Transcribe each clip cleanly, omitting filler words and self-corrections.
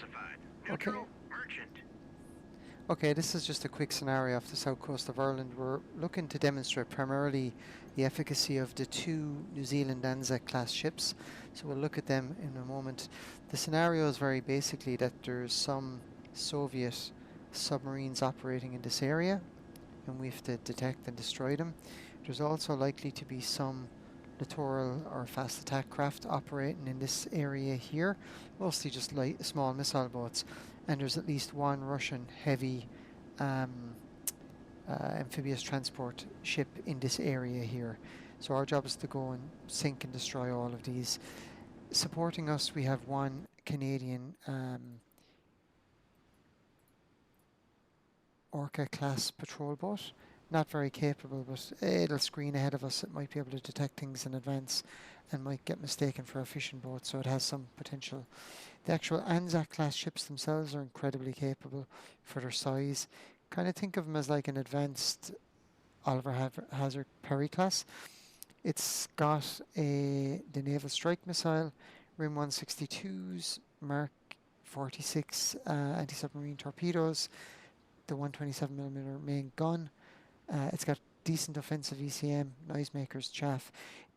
classified. Neutral, merchant. Okay, this is just a quick scenario off the south coast of Ireland. We're looking to demonstrate primarily the efficacy of the two New Zealand Anzac Class ships. So we'll look at them in a moment. The scenario is very basically that there's some Soviet submarines operating in this area, and we have to detect and destroy them. There's also likely to be some littoral or fast attack craft operating in this area here, mostly just light, small missile boats, and there's at least one Russian heavy amphibious transport ship in this area here. So our job is to go and sink and destroy all of these. Supporting us, we have one Canadian Orca class patrol boat. Not very capable, but it'll screen ahead of us. It might be able to detect things in advance and might get mistaken for a fishing boat, so it has some potential. The actual Anzac class ships themselves are incredibly capable for their size. Kind of think of them as like an advanced Oliver Hazard Perry class. It's got the Naval Strike Missile, RIM 162s, Mark 46 anti-submarine torpedoes, the 127mm main gun. It's got decent offensive ECM, noisemakers, chaff.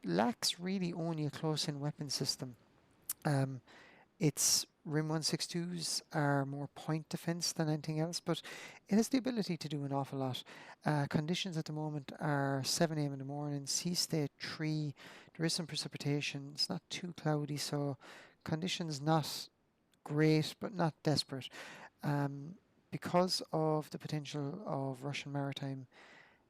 Lacks really only a close-in weapon system. Its RIM 162s are more point defense than anything else, but it has the ability to do an awful lot. Conditions at the moment are 7 a.m. in the morning, sea state 3. There is some precipitation. It's not too cloudy, so conditions not great, but not desperate. Because of the potential of Russian maritime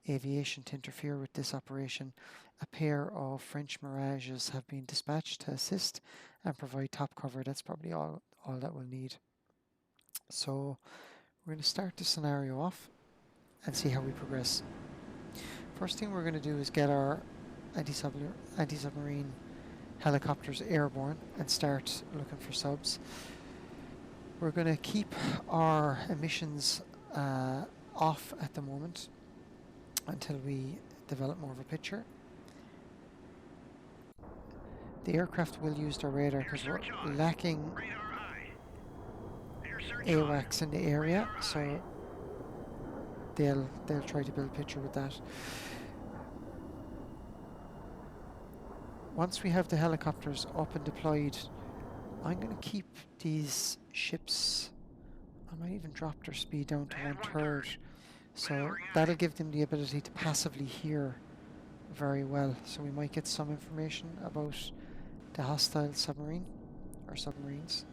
aviation to interfere with this operation, a pair of French Mirages have been dispatched to assist and provide top cover. That's probably all that we'll need. So we're going to start the scenario off and see how we progress. First thing we're going to do is get our anti-submarine helicopters airborne and start looking for subs. We're going to keep our emissions off at the moment until we develop more of a picture. The aircraft will use their radar because we're lacking AWACS in the area, so they'll try to build a picture with that. Once we have the helicopters up and deployed, I'm going to keep these ships, I might even drop their speed down to 1/3, so that'll give them the ability to passively hear very well. So we might get some information about the hostile submarine or submarines.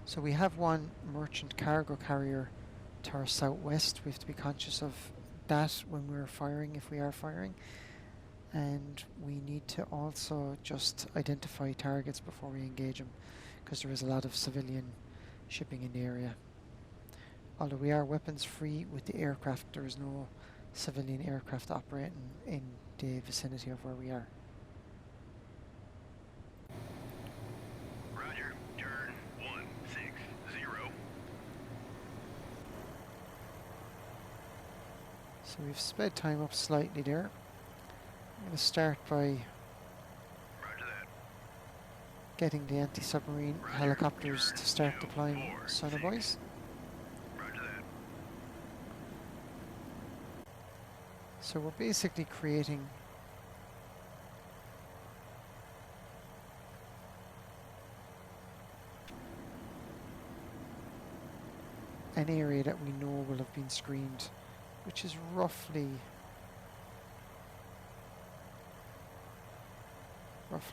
So we have one merchant cargo carrier to our southwest. We have to be conscious of that when we're firing, if we are firing. And we need to also just identify targets before we engage them, because there is a lot of civilian shipping in the area. Although we are weapons free with the aircraft, there is no civilian aircraft operating in the vicinity of where we are. Roger, turn 160. So we've sped time up slightly there. I'm going to start by getting the anti-submarine helicopters to start deploying sonobuoys. Roger that. So we're basically creating an area that we know will have been screened, which is roughly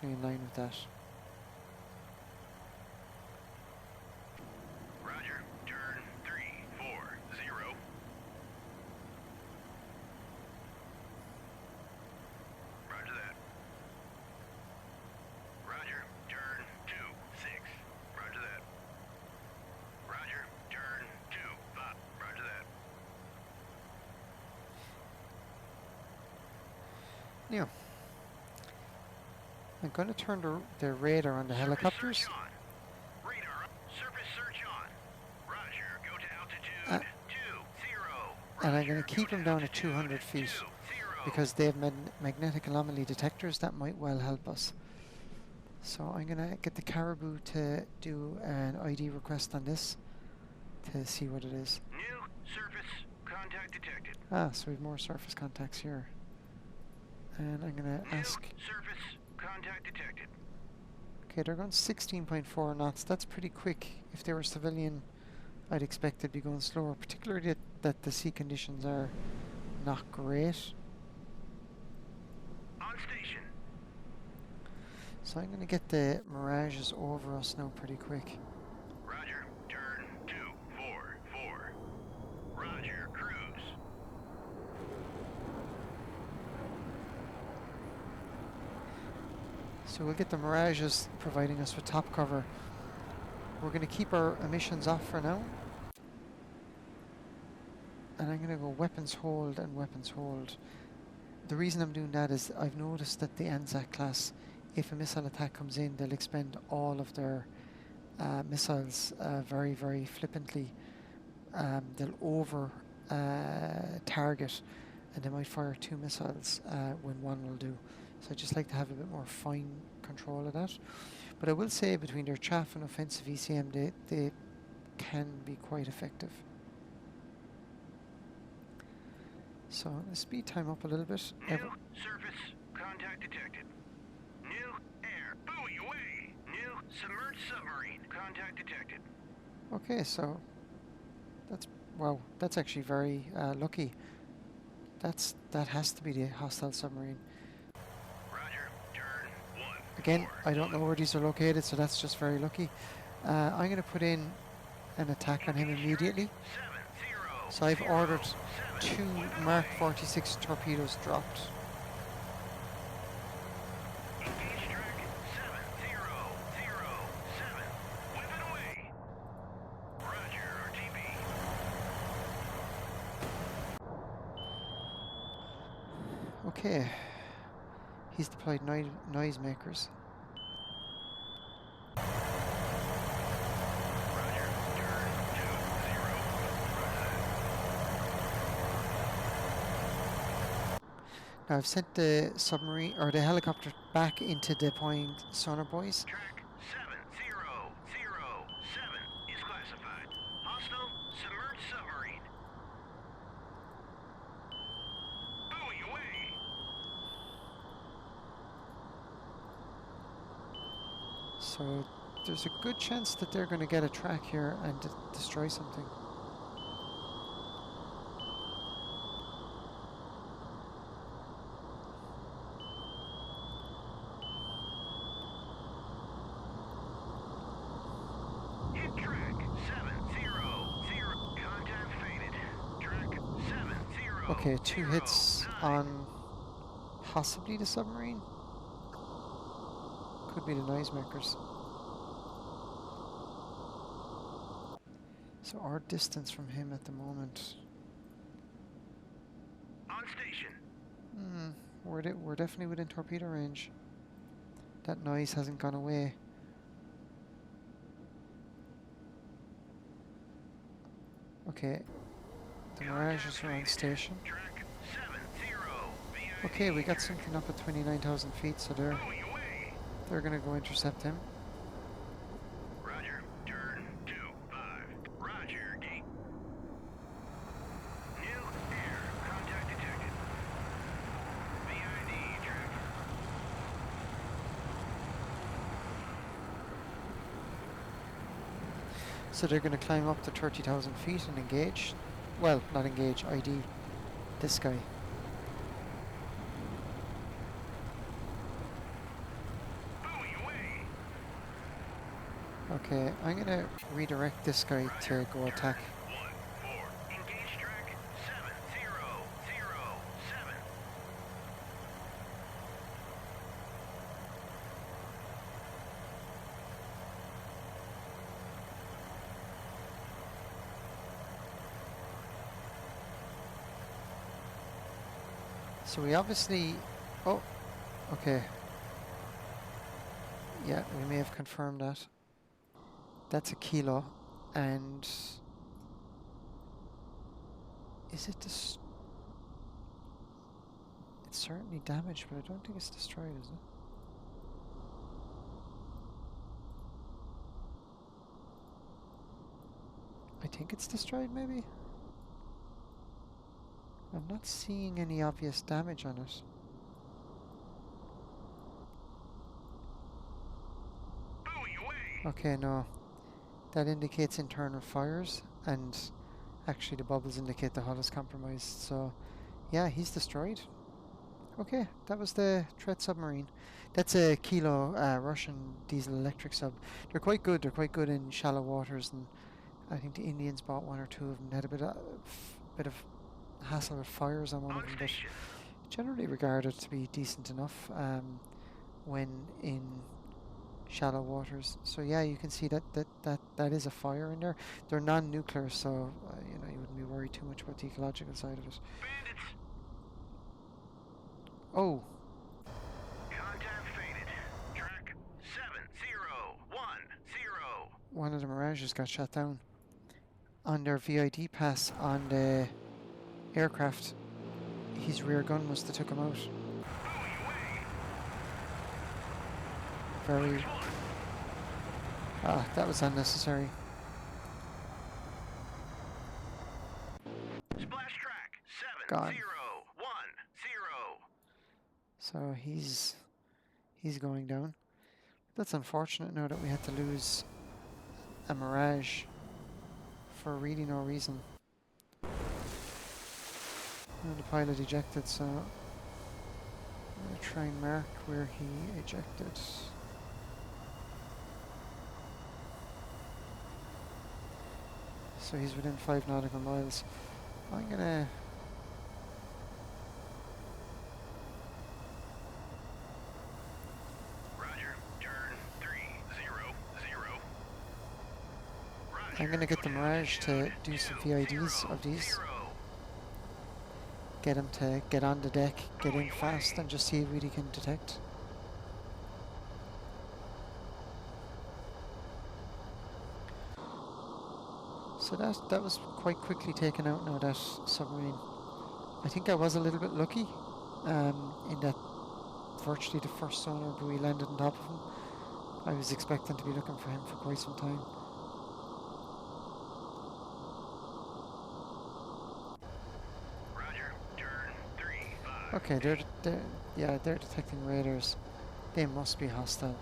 in line with that. Roger, turn 340. Roger that. Roger, turn 26. Roger that. Roger, turn 25. Roger that. Now, I'm going to turn the radar on the helicopters. Radar, surface search on. Roger, go to altitude 20. And I'm going to keep them down at 200 feet because they have magnetic anomaly detectors that might well help us. So I'm gonna get the Caribou to do an ID request on this to see what it is. New surface contact detected. Ah, so we have more surface contacts here. And I'm gonna ask. New surface contact detected. Okay, they're going 16.4 knots. That's pretty quick. If they were civilian, I'd expect they'd be going slower, particularly that the sea conditions are not great. On station. So I'm going to get the Mirages over us now pretty quick. Roger. Turn 244. Roger. Cruise. So we'll get the Mirages providing us with top cover. We're going to keep our emissions off for now. And I'm going to go weapons hold and weapons hold. The reason I'm doing that is I've noticed that the Anzac class, if a missile attack comes in, they'll expend all of their missiles very, very flippantly. They'll over target, and they might fire 2 missiles when one will do. So I just like to have a bit more fine control of that. But I will say between their chaff and offensive ECM, they can be quite effective. So let's speed time up a little bit. New surface contact detected. New air buoy away. New submerged submarine contact detected. Okay, so that's, wow, that's actually very lucky. That has to be the hostile submarine. Roger. Turn 1. Again, I don't know where these are located, so that's just very lucky. I'm going to put in an attack on him immediately. So I've ordered 2 Mark 46 torpedoes dropped. Engage track 7007. Whip it away. Roger, RTB. Okay. He's deployed noisemakers. Roger. Turn 20. Now I've sent the submarine or the helicopter back into deploying sonar buoys. Track 7007 is classified. Hostile submerged submarine. Buoy away. So there's a good chance that they're going to get a track here and destroy something. Hit track 700. Contact faded. Track 70. Okay, 2 hits on possibly the submarine. Could be the noisemakers. So our distance from him at the moment, On station. we're definitely within torpedo range. That noise hasn't gone away. Okay, the Mirages are on station. Track 70. Okay, we got something up at 29,000 feet, so Buoy away. they're gonna go intercept him. Roger. Turn 25. Roger. Gate. New air contact detected. VID track. So they're gonna climb up to 30,000 feet and engage. Well, not engage, ID this guy. Buoy away. Okay, I'm gonna redirect this guy to go attack. 1-4. Engage track 7007. So we obviously, oh, okay. Yeah, we may have confirmed that. That's a kilo, and is it it's certainly damaged, but I don't think it's destroyed, is it? think it's destroyed, maybe? I'm not seeing any obvious damage on it. Buoy away! Okay, no. That indicates internal fires, and actually the bubbles indicate the hull is compromised, so yeah, he's destroyed. Okay, that was the threat submarine. That's a Kilo Russian diesel electric sub. They're quite good. They're quite good in shallow waters, and I think the Indians bought one or two of them. They had a bit of hassle with fires on one of On them, but station. generally regarded to be decent enough when in shallow waters. So yeah, you can see that is a fire in there. They're non-nuclear, so you know, you wouldn't be worried too much about the ecological side of it. Bandits! Oh, Contact faded. Track 7010. one of the Mirages got shot down on their VID pass on the aircraft. His rear gun must have took him out. Buoy away! Very. Next one. Ah, that was unnecessary. Splash track Gone. 7010. So he's going down. That's unfortunate now that we had to lose a Mirage for really no reason. And the pilot ejected, so I'm going to try and mark where he ejected. So he's within 5 nautical miles. I'm going to... Roger, turn 300. Roger, I'm going to get go the to Mirage to altitude do some 20, VIDs of these. 0. Get him to get on the deck, get in fast, and just see what he can detect. So that was quite quickly taken out now, that submarine. I think I was a little bit lucky in that virtually the first sonar buoy landed on top of him. I was expecting to be looking for him for quite some time. Roger, turn 35. Okay, they're detecting radars. They must be hostile.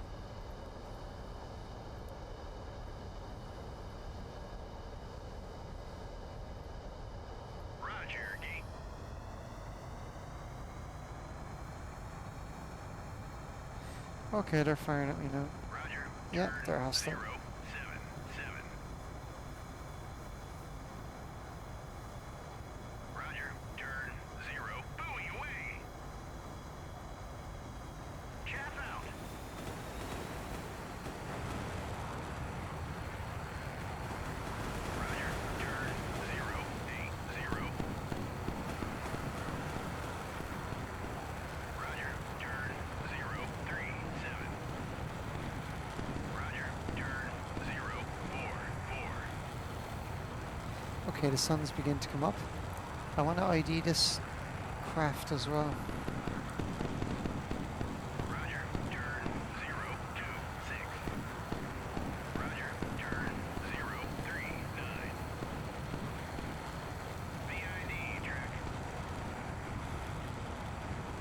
Roger, gate. Okay, they're firing at me now. Roger, Yeah, turn they're hostile. 077. Roger, turn 0. Buoy away! Chaff out! Roger, turn 080. Roger, turn 037. Roger, turn 044. Okay, the sun's begin to come up. I want to ID this craft as well. Roger, turn 026. Roger, turn 039. VID track.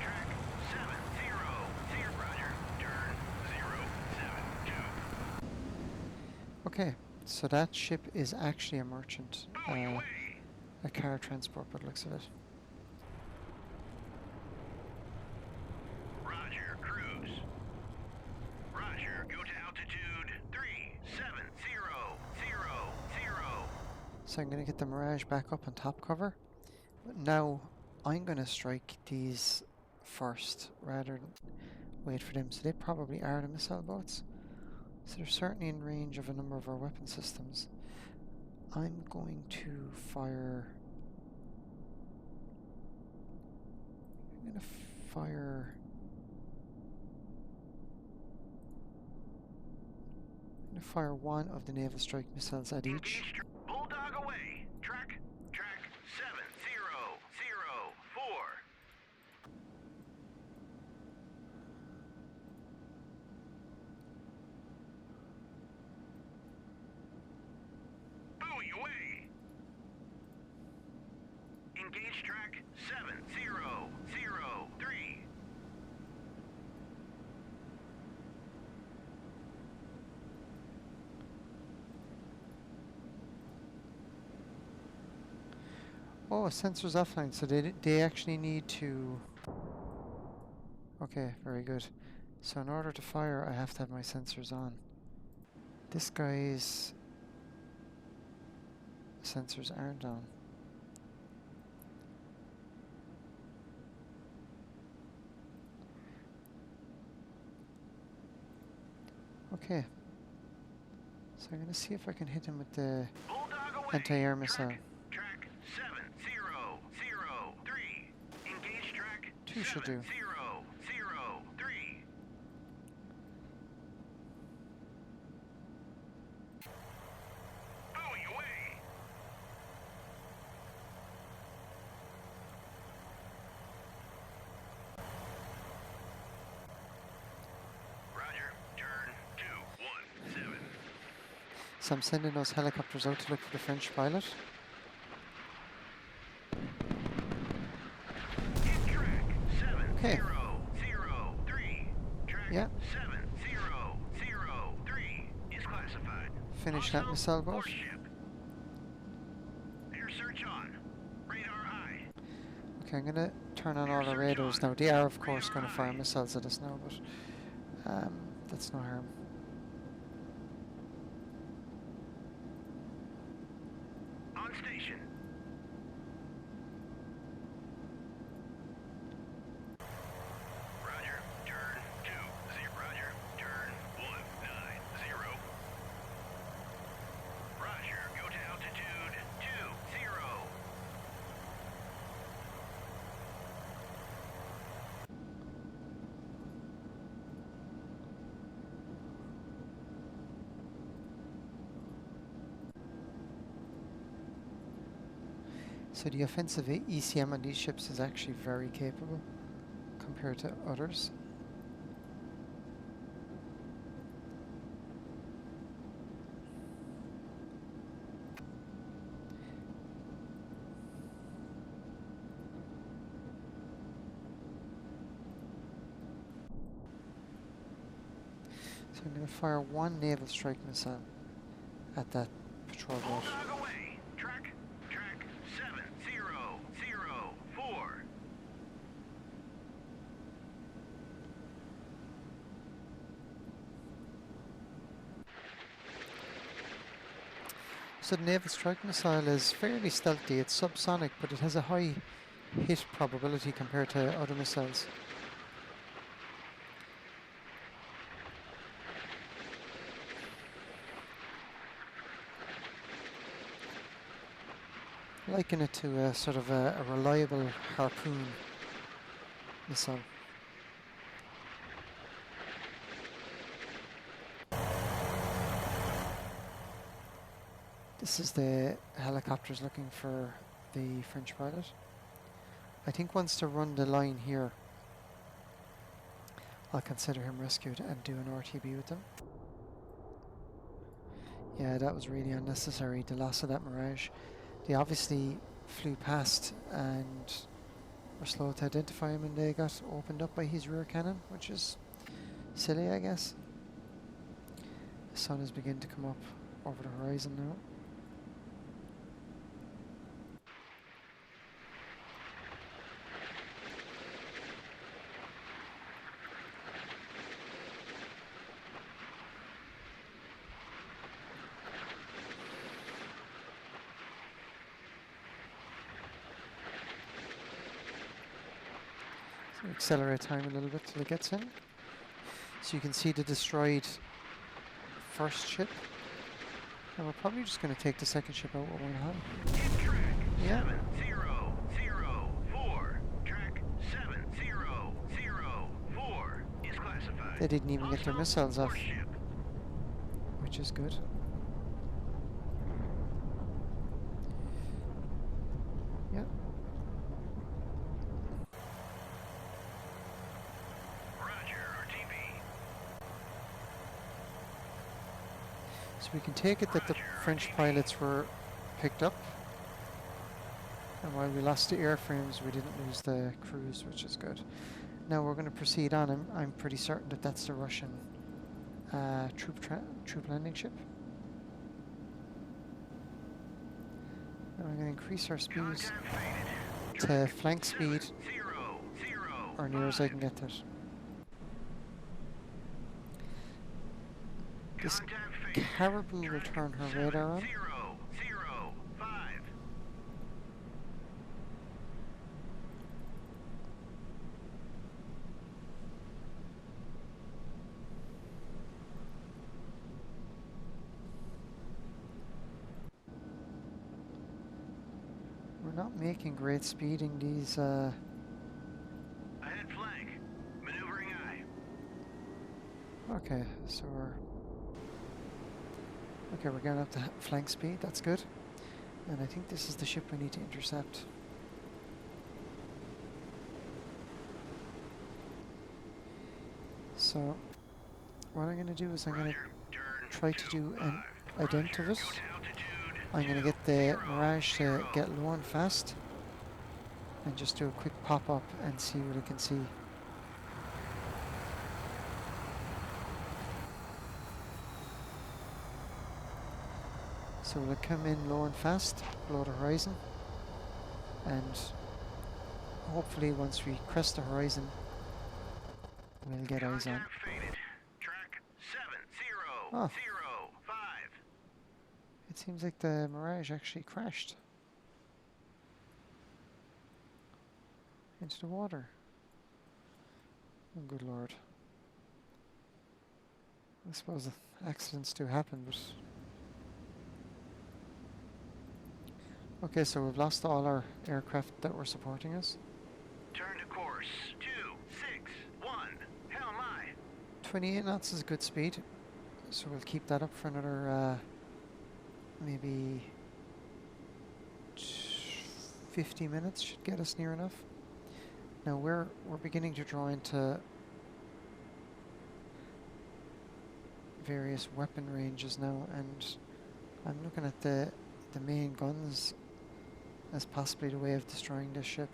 Track 700. Roger, turn 072. Okay, so that ship is actually a merchant, Buoy away! a car transport by the looks of it. Roger, cruise. Roger, go to altitude 3700. So I'm going to get the Mirage back up on top cover. But now I'm going to strike these first rather than wait for them. So they probably are the missile boats. So they're certainly in range of a number of our weapon systems. I'm going to fire... I'm going to fire... I'm going to fire one of the naval strike missiles at each. Engage Bulldog away. Track 7004. Buoy away. Engage track 7003. Oh, sensors offline, so they actually need to... Okay, very good. So in order to fire, I have to have my sensors on. This guy's sensors aren't on. Okay. So I'm going to see if I can hit him with the anti-air missile. Track 7003. Engage track 2 should do. 7003. Buoy away. Roger. Turn 217. So I'm sending those helicopters out to look for the French pilot. Hit track Okay. 7003. Track Yeah. 7003 is classified. Finish that Also, missile boat. warship. Air search on. Radar high. Okay, I'm going to turn on all the radars now. They are, of course, going to fire missiles at us now, but that's no harm. On station. Roger. Turn 20. Roger. Turn 190. Roger. Go to altitude 20. So the offensive ECM on these ships is actually very capable compared to others. So I'm going to fire one naval strike missile at that patrol boat. Bulldog away. Track 7004. So the naval strike missile is fairly stealthy. It's subsonic, but it has a high hit probability compared to other missiles. Liken it to a sort of a reliable harpoon missile. This is the helicopters looking for the French pilot. I think once they run the line here, I'll consider him rescued and do an RTB with them. Yeah, that was really unnecessary, the loss of that Mirage. They obviously flew past and were slow to identify him, and they got opened up by his rear cannon, which is silly, I guess. The sun is beginning to come up over the horizon now. So accelerate time a little bit till it gets in. So you can see the destroyed first ship. And we're probably just going to take the second ship out with one hand. Hit track Yeah. 7004. Track 7004 is classified. They didn't even get their Also, missiles off, warship. which is good. Yeah. Roger, RTB. So we can take it that the French pilots were picked up. And while we lost the airframes, we didn't lose the crews, which is good. Now we're going to proceed on. I'm pretty certain that that's the Russian troop landing ship. Now I'm going to increase our speed to flank speed, or near as I can get to it. This Caribou will turn her radar on. We're not making great speeding these. Ahead flank. Maneuvering eye. Okay, so we're getting up to flank speed. That's good. And I think this is the ship we need to intercept. So what I'm going to do is I'm going to try to do an ident of it. I'm going to get the Mirage to get low and fast and just do a quick pop-up and see what I can see. So we'll come in low and fast, below the horizon, and hopefully once we crest the horizon, we'll get eyes on. Track 7005. Oh. It seems like the Mirage actually crashed into the water. Oh, good lord. I suppose accidents do happen, but... Okay, so we've lost all our aircraft that were supporting us. Turn to course 261. Hell my. 28 knots is a good speed, so we'll keep that up for another maybe 50 minutes should get us near enough. Now we're beginning to draw into various weapon ranges now, and I'm looking at the main guns as possibly the way of destroying this ship.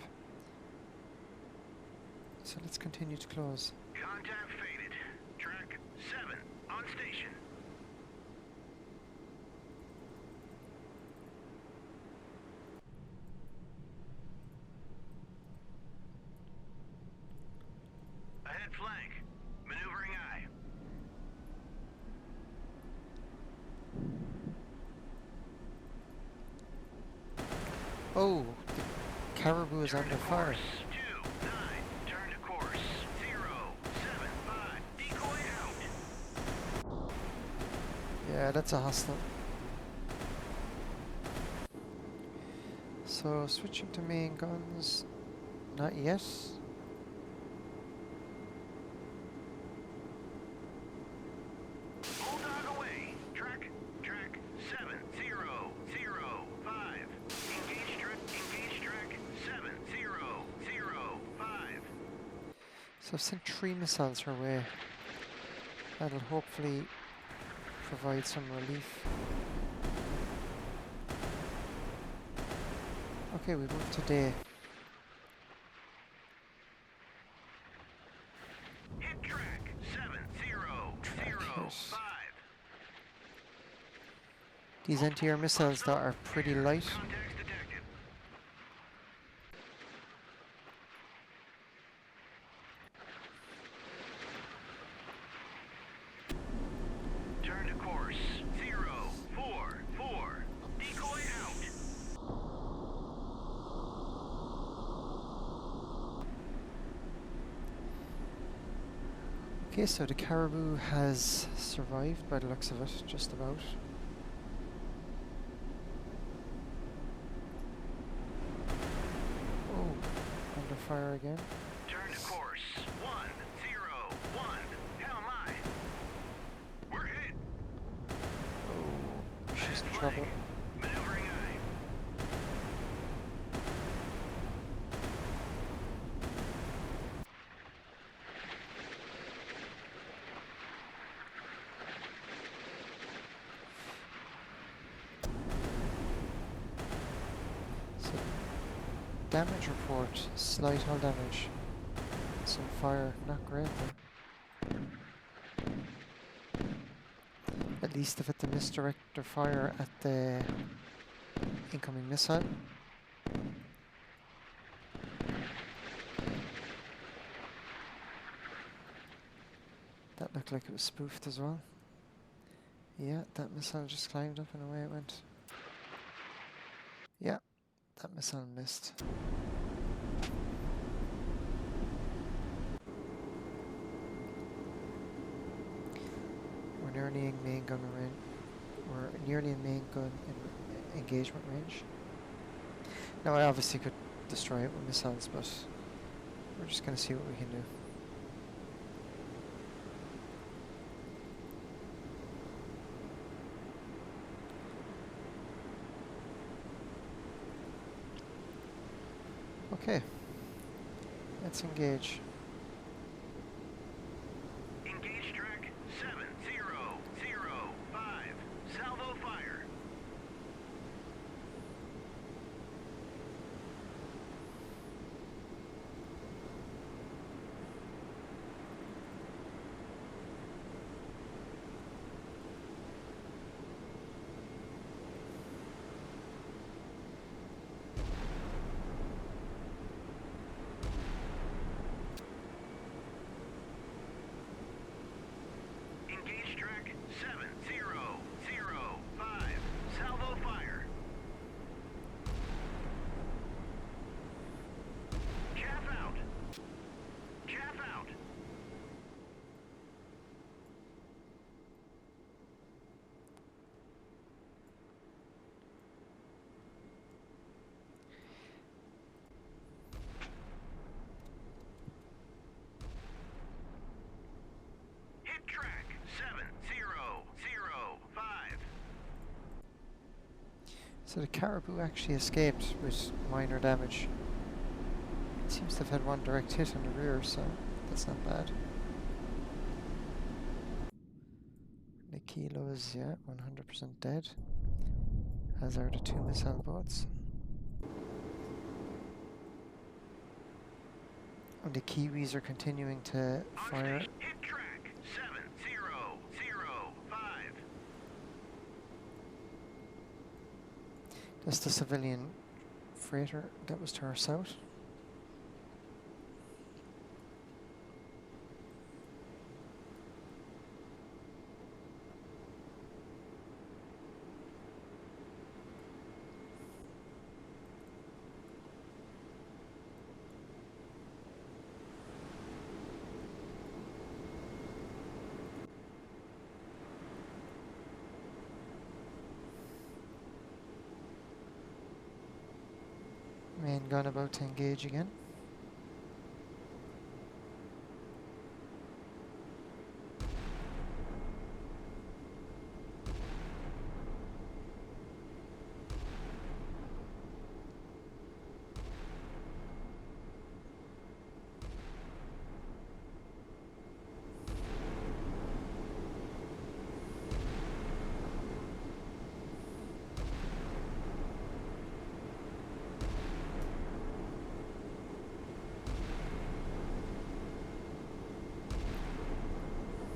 So let's continue to close. Contact faded. Track 7 on station. Ahead flank. Maneuvering eye. Oh, the Caribou is under fire. 29. Turn to course 075. Decoy out. Yeah, that's a hostile. So switching to main guns, not yet. Bulldog away. Track 7005. Engage track 7005. So I've sent 3 missiles her way. That'll hopefully provide some relief. Okay, we moved to day. Hit track 7005. These anti-air missiles that are pretty light. Contacts detected. Turn to course 044. Decoy out. Okay, so the Caribou has survived by the looks of it, just about. Oh, under fire again. Turn to course 101. Hell my. We're hit. Oh, she's in Flank. trouble. Maneuvering eye. So damage report. Slight hull damage. Some fire. Not great though. At least if it to misdirect their fire at the incoming missile. That looked like it was spoofed as well. Yeah, that missile just climbed up and away it went. Yeah, that missile missed. We're nearly in main gun range. We're nearly in main gun in engagement range. Now I obviously could destroy it with missiles, but we're just going to see what we can do. Okay, let's engage. Engage track 7005. Salvo fire. Engage track 7005. Salvo fire. Chaff out. Chaff out. Hit track 7005. So the Caribou actually escaped with minor damage. It seems to have had one direct hit in the rear, so that's not bad. The Kilo is, yeah, 100% dead, as are the two missile boats. And the Kiwis are continuing to fire. Hit track 7005. That's the civilian freighter that was to our south. Main gun about to engage again.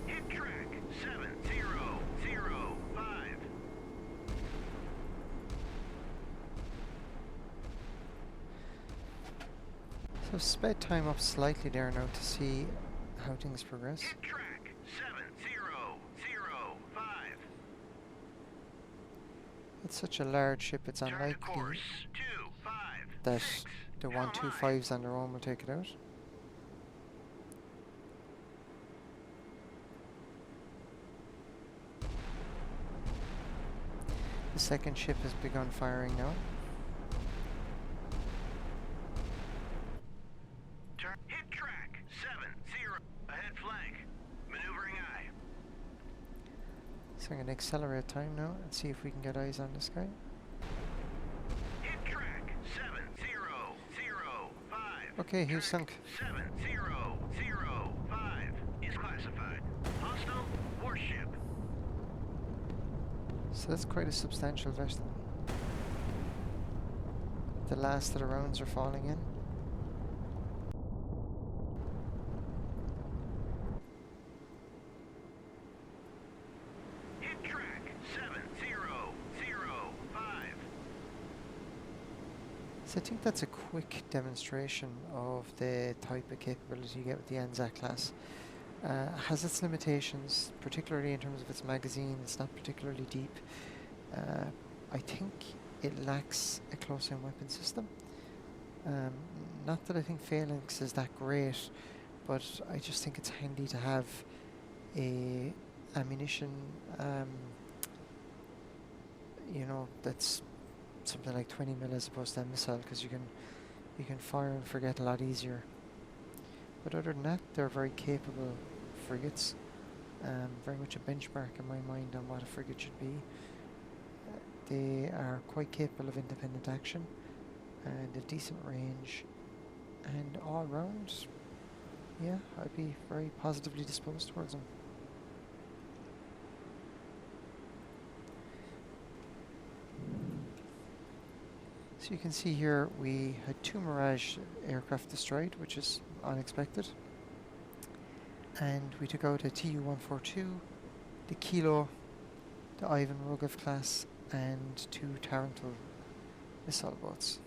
Hit track 7005. So sped time up slightly there now to see how things progress. Hit track 7005. It's such a large ship, it's Turn to unlikely course that 256. the Come on. 125s on their own will take it out. The second ship has begun firing now. Hit track 70. Ahead flank. Maneuvering eye. So I'm going to accelerate time now and see if we can get eyes on this guy. Hit track 7005. Okay, he's sunk. 7005 is classified. Hostile warship. So that's quite a substantial vessel. The last of the rounds are falling in. Hit track 7005. So I think that's a quick demonstration of the type of capability you get with the Anzac class. Has its limitations, particularly in terms of its magazine. It's not particularly deep. I think it lacks a close-in weapon system. Not that I think Phalanx is that great, but I just think it's handy to have a ammunition, that's something like 20 mil as opposed to a missile, because you can fire and forget a lot easier. But other than that, they're very capable frigates. Very much a benchmark in my mind on what a frigate should be. They are quite capable of independent action and a decent range, and all round, yeah, I'd be very positively disposed towards them. So you can see here we had 2 Mirage aircraft destroyed, which is unexpected. And we took out a Tu-142, the Kilo, the Ivan Rogoff class, and 2 Tarantul missile boats.